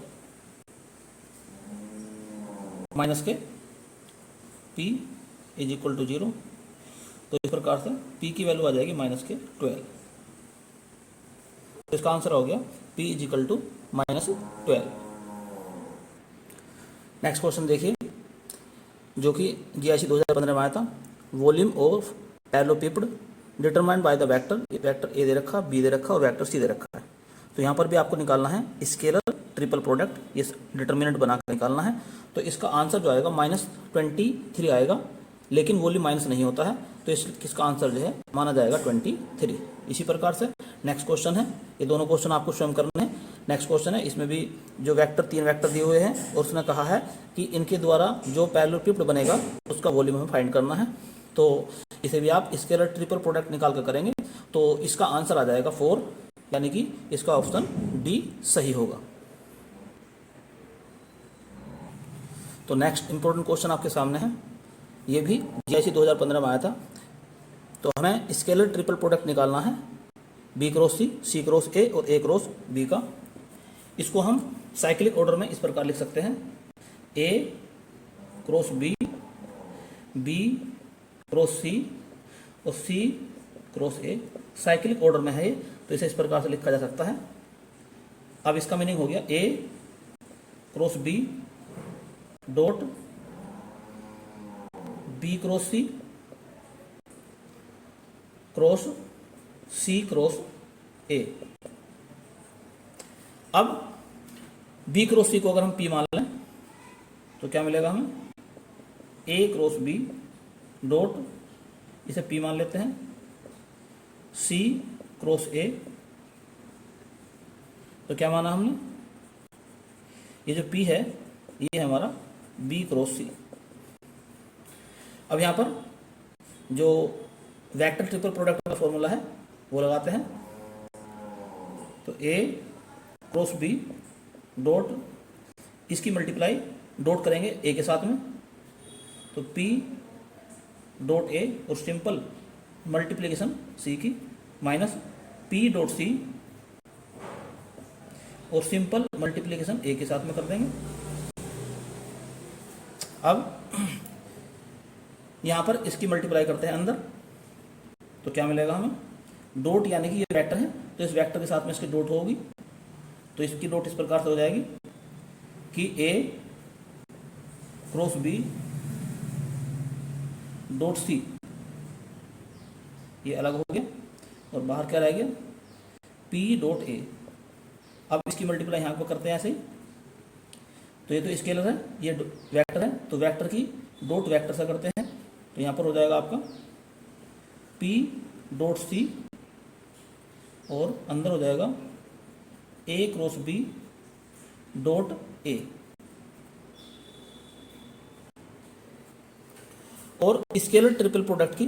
माइनस के P इज इक्वल टू 0। तो इस प्रकार से P की वैल्यू आ जाएगी -12। तो इसका आंसर हो गया P is equal to -12। Next question देखिए जो कि GIC 2015 में आया था। Volume of parallelepiped determined by the vector, vector A दे रखा, B दे रखा और वेक्टर C दे रखा है। तो यहाँ पर भी आपको निकालना है स्केलर ट्रिपल प्रोडक्ट, ये डिटर्मिनेंट बनाकर निकालना है। तो इसका आंसर जो आएगा -23 आएगा, लेकिन वॉल्यूम माइनस नहीं होता है तो इसका आंसर जो है माना जाएगा 23। इसी प्रकार से नेक्स्ट क्वेश्चन है, ये दोनों क्वेश्चन आपको स्वयं करने हैं। नेक्स्ट क्वेश्चन है, इसमें भी जो वेक्टर 3 वेक्टर दिए हुए हैं और उसने कहा है कि इनके द्वारा जो पैरेललोपिपेड बनेगा उसका वॉल्यूम हमें फाइंड करना है। तो इसे भी आप स्केलर ट्रिपल प्रोडक्ट निकाल कर करेंगे तो इसका आंसर आ जाएगा 4, यानी कि इसका ऑप्शन D सही होगा। तो नेक्स्ट इंपॉर्टेंट क्वेश्चन आपके सामने है, ये भी GIC 2015 में आया था। तो हमें स्केलर ट्रिपल प्रोडक्ट निकालना है B cross C, C cross A और A क्रॉस B का। इसको हम साइक्लिक ऑर्डर में इस प्रकार लिख सकते हैं, A cross B, B cross C और C cross A। Cyclic order में है ये, तो इसे इस प्रकार से लिखा जा सकता है। अब इसका मीनिंग हो गया A cross B dot B cross C cross C cross A। अब B क्रॉस C को अगर हम P मान लें तो क्या मिलेगा हमें? A क्रॉस B डॉट, इसे P मान लेते हैं, C क्रॉस A। तो क्या माना हमने? ये जो P है ये है हमारा B क्रॉस C। अब यहाँ पर जो वेक्टर ट्रिपल प्रोडक्ट का फॉर्मूला है वो लगाते हैं। तो A क्रॉस B डॉट, इसकी मल्टीप्लाई डॉट करेंगे A के साथ में तो P डॉट A और सिंपल मल्टीप्लिकेशन C की माइनस P डॉट C और सिंपल मल्टीप्लिकेशन A के साथ में कर देंगे। अब यहाँ पर इसकी मल्टीप्लाई करते हैं अंदर तो क्या मिलेगा हमें? डॉट, यानी कि ये वेक्टर है तो इस वेक्टर के साथ में इसकी डॉट होगी तो इसकी डॉट इस प्रकार से हो जाएगी कि A cross B dot C, ये अलग हो गया और बाहर क्या रह गया? P dot A। अब इसकी मल्टीप्लाई यहाँ पर करते हैं ऐसे ही, तो ये तो स्केलर है, ये वेक्टर है तो वेक्टर की डॉट वेक्टर से करते हैं तो यहाँ पर हो जाएगा आपका P डॉट C और अंदर हो जाएगा A cross B dot A। और स्केलर ट्रिपल प्रोडक्ट की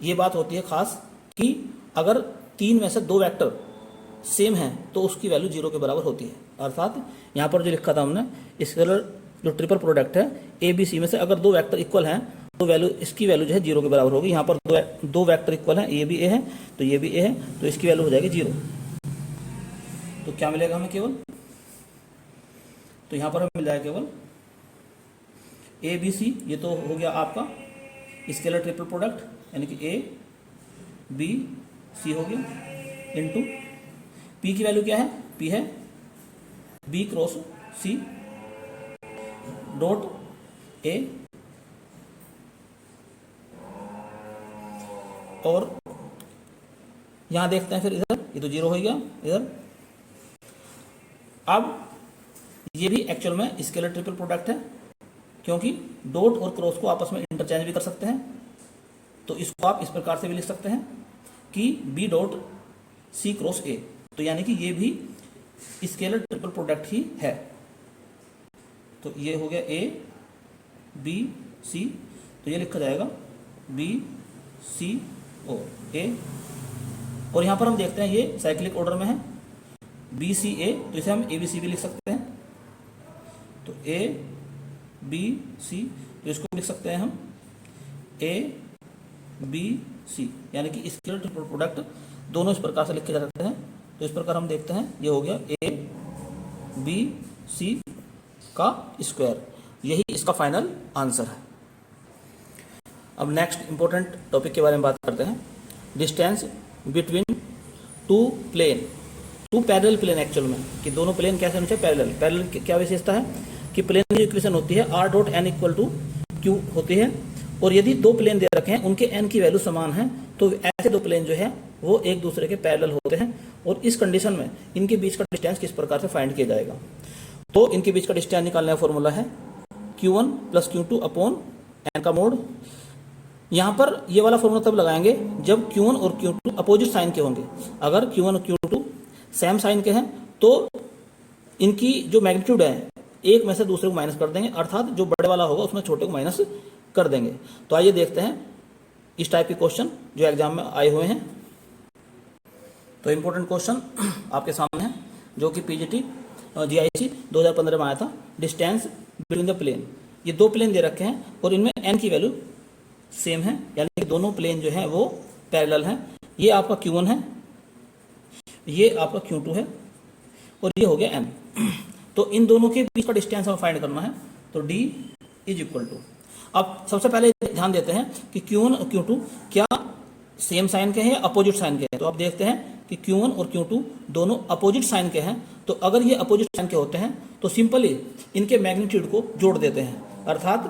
ये बात होती है खास कि अगर 3 में से 2 वेक्टर सेम हैं तो उसकी वैल्यू 0 के बराबर होती है। अर्थात यहाँ पर जो लिखा था हमने स्केलर जो ट्रिपल प्रोडक्ट है ए बी सी में से अगर 2 वेक्टर इक्वल हैं तो वैल्यू इसकी वैल्यू जो है 0 के बराबर होगी। यहाँ पर दो वेक्टर इक्वल हैं, ये भी ए है तो ये भी ए है, तो इसकी वैल्यू हो जाएगी 0। तो क्या मिलेगा हमें केवल, तो यहाँ पर हमें मिल जाएगा केवल ए बी सी, ये तो हो गया आपका स्केलर ट्रिपल प्रोडक्ट यानी कि ए बी सी हो गया, इनटू पी की वैल्यू क्या है, पी है B cross C dot A, और यहां देखते हैं फिर इधर ये तो 0 हो गया इधर। अब ये भी एक्चुअल में स्केलर ट्रिपल प्रोडक्ट है क्योंकि डॉट और क्रॉस को आपस में इंटरचेंज भी कर सकते हैं। तो इसको आप इस प्रकार से भी लिख सकते हैं कि B dot C cross A, तो यानी कि ये भी स्केलर ट्रिपल प्रोडक्ट ही है। तो ये हो गया ए बी सी, तो ये लिखा जाएगा बी सी ओ ए, और यहां पर हम देखते हैं ये साइक्लिक ऑर्डर में है बी सी ए, तो इसे हम ए बी सी भी लिख सकते हैं। तो ए बी सी, तो इसको लिख सकते हैं हम ए बी सी, यानी कि स्केलर ट्रिपल प्रोडक्ट दोनों इस प्रकार से लिखे जा सकते हैं। तो इस प्रकार हम देखते हैं ये हो गया ए बी सी का स्क्वायर, यही इसका फाइनल आंसर है। अब नेक्स्ट इंपॉर्टेंट टॉपिक के बारे में बात करते हैं, distance between two plane, two parallel plane actual में, कि दोनों प्लेन कैसे होने चाहिए पैरेलल। पैरेलल की क्या विशेषता है कि प्लेन की इक्वेशन होती है R dot N equal to Q होती है, और यदि 2 प्लेन दे रखे हैं उनके एन की वैल्यू समान है तो ऐसे 2 प्लेन जो है वो एक दूसरे के पैरेलल होते हैं। और इस कंडीशन में इनके बीच का डिस्टेंस किस प्रकार से फाइंड किया जाएगा, तो इनके बीच का डिस्टेंस निकालने का फॉर्मूला है Q1 plus Q2 upon N का मोड। यहां पर ये वाला फॉर्मूला तब लगाएंगे जब Q1 और Q2 अपोजिट साइन के होंगे। अगर Q1 और Q2 सेम साइन के हैं तो इनकी जो मैग्नीट्यूड है एक में से दूसरे को माइनस कर देंगे, अर्थात जो बड़े वाला होगा उसमें छोटे को माइनस कर देंगे। तो आइए देखते हैं इस टाइप के क्वेश्चन जो एग्जाम में आए हुए हैं। तो इंपॉर्टेंट क्वेश्चन आपके सामने है जो कि पीजीटी जीआईसी 2015 में आया था। डिस्टेंस बिटवीन द प्लेन, ये 2 प्लेन दे रखे हैं और इनमें एन की वैल्यू सेम है, यानी कि दोनों प्लेन जो है वो पैरेलल हैं। ये आपका Q1 है, ये आपका Q2 है, और ये हो गया n। तो इन दोनों के बीच का डिस्टेंस हमें फाइंड करना है। तो d इज इक्वल टू, अब सबसे पहले ध्यान देते हैं कि Q1 और Q2 क्या सेम साइन के हैं या अपोजिट साइन के हैं। तो आप देखते हैं कि Q1 और Q2 दोनों अपोजिट साइन के हैं। तो अगर ये अपोजिट साइन के होते हैं तो सिंपली इनके मैग्नीट्यूड को जोड़ देते हैं, अर्थात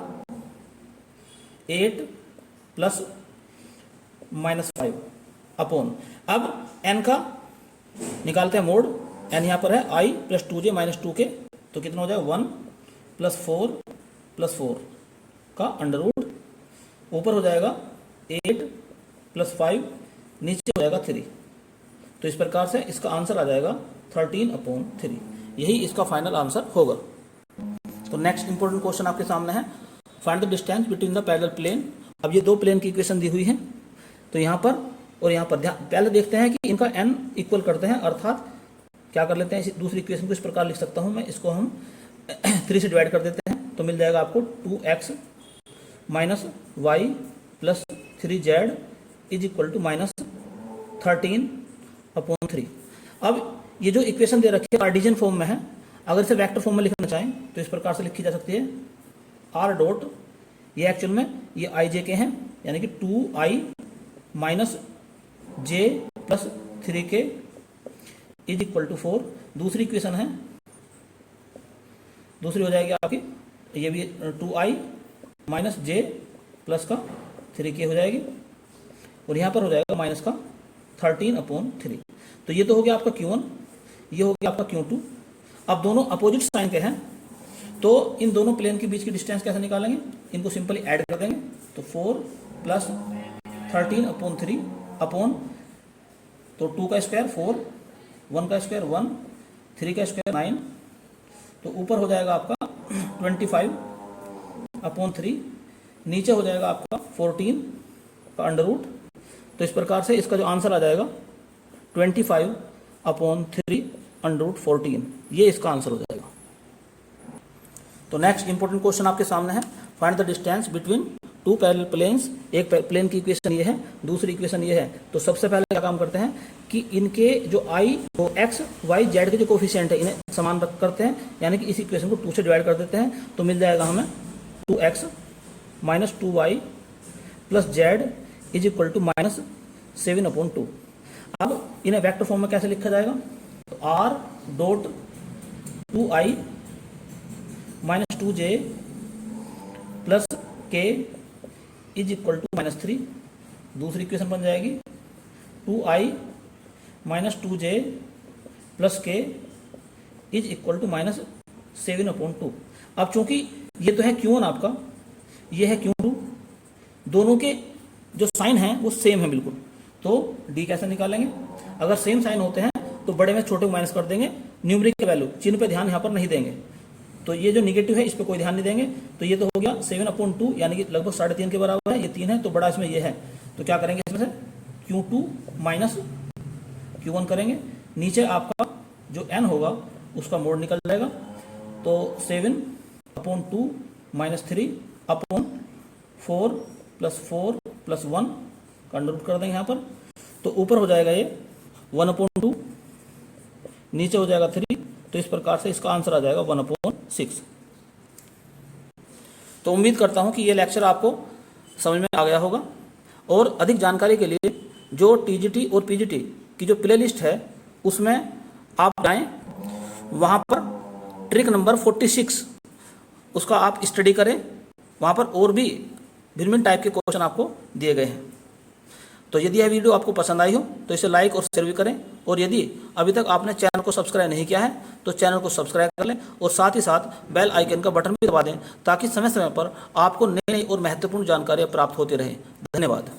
8 प्लस -5 अपॉन, अब n का निकालते हैं मोड, n यहाँ पर है i plus 2j minus 2k, तो कितना हो जाएगा 1 प्लस 4 का अंडर रूट, ऊपर हो जाएगा 8 प्लस 5, नीचे हो जाएगा 3। तो इस प्रकार से इसका आंसर आ जाएगा 13/3, यही इसका फाइनल आंसर होगा। तो नेक्स्ट इंपॉर्टेंट क्वेश्चन आपके सामने है, find the distance between the parallel plane. अब ये 2 प्लेन की इक्वेशन दी हुई है, तो यहाँ पर और यहाँ पर पहले देखते हैं कि इनका n इक्वल करते हैं, अर्थात क्या कर लेते हैं, दूसरी इक्वेशन को इस प्रकार लिख सकता हूँ मैं, इसको हम 3 से डिवाइड कर देते हैं, तो मिल जाएगा आपको 2x minus y plus 3z is equal to -13/3। अब ये जो इक्वेशन दे रखी है कार्टेशियन फॉर्म में है, अगर इसे वेक्टर फॉर्म में लिखना चाहें तो इस प्रकार से लिखी जा सकती है r डॉट, ये एक्चुअल में ये i j के हैं, यानी कि 2i minus j plus 3k is equal to 4। दूसरी इक्वेशन है, दूसरी हो जाएगी आपकी, ये भी 2i माइनस j प्लस का 3k हो जाएगी, और यहाँ पर हो जाएगा माइनस का 13/3। तो ये तो हो गया आपका Q1, ये हो गया आपका Q2। अब दोनों अपोजिट साइन के हैं, तो इन दोनों प्लेन के बीच की डिस्टेंस कैसे निकालेंगे, इनको सिंपली ऐड कर देंगे। तो 4 प्लस 13/3 अपॉन, तो 2 का स्क्वायर 4, 1 का स्क्वायर 1, 3 का स्क्वायर 9, तो ऊपर हो जाएगा आपका 25/3, नीचे हो जाएगा आपका 14 का अंडर रूट, तो इस प्रकार से इसका जो आंसर आ जाएगा 25/3 ये इसका आंसर हो जाएगा। तो नेक्स्ट इंपॉर्टेंट क्वेश्चन आपके सामने है, find the distance between two parallel planes. एक प्लेन की इक्वेशन ये है, दूसरी इक्वेशन ये है। तो सबसे पहले क्या काम करते हैं कि इनके जो आई वो एक्स वाई जेड के जो कोफिशिएंट है इन्हें समान करते हैं, यानी कि इस इक्वेशन को 2 से डिवाइड कर देते हैं। तो मिल जाएगा हमें 2x minus 2y plus z is equal to minus 7/2। अब इन्हें वेक्टर फॉर्म में कैसे लिखा जाएगा? तो r dot 2i minus 2j plus k is equal to -3। दूसरी इक्वेशन बन जाएगी 2i minus 2j plus k is equal to -7/2। अब चूंकि ये तो है Q1 आपका, ये है Q2, दोनों के जो साइन हैं वो सेम है बिल्कुल। तो D कैसे निकालेंगे? अगर सेम साइन होते हैं तो बड़े में छोटे को माइनस कर देंगे, न्यूमरिक के वैल्यू चिन्ह पे ध्यान यहाँ पर नहीं देंगे। तो ये जो निगेटिव है इस पर कोई ध्यान नहीं देंगे। तो ये तो हो गया 7/2 यानी कि लगभग 3.5 के बराबर है, ये 3 है तो बड़ा इसमें ये है। तो क्या करेंगे इसमें से Q2 माइनस Q1 करेंगे, नीचे आपका जो n होगा उसका मोड निकल जाएगा। तो 7/2 -3/4 प्लस 4 प्लस 1 का अंडर रूट कर देंगे यहाँ पर। तो ऊपर हो जाएगा ये 1/2, नीचे हो जाएगा 3। तो इस प्रकार से इसका आंसर आ जाएगा 1/6। तो उम्मीद करता हूँ कि ये लेक्चर आपको समझ में आ गया होगा। और अधिक जानकारी के लिए जो टीजीटी और पीजीटी की जो प्लेलिस्ट है उसमें आप जाएं, वहाँ पर ट्रिक नंबर 46 उसका आप स्टडी करें। वहाँ पर और भी भिन्न भिन्न टाइप के क्वेश्चन आपको दिए गए हैं। तो यदि यह वीडियो आपको पसंद आई हो तो इसे लाइक और शेयर भी करें। और यदि अभी तक आपने चैनल को सब्सक्राइब नहीं किया है तो चैनल को सब्सक्राइब कर लें और साथ ही साथ बेल आइकन का बटन भी दबा दें, ताकि समय समय पर आपको नई नई और महत्वपूर्ण जानकारियाँ प्राप्त होती रहें। धन्यवाद।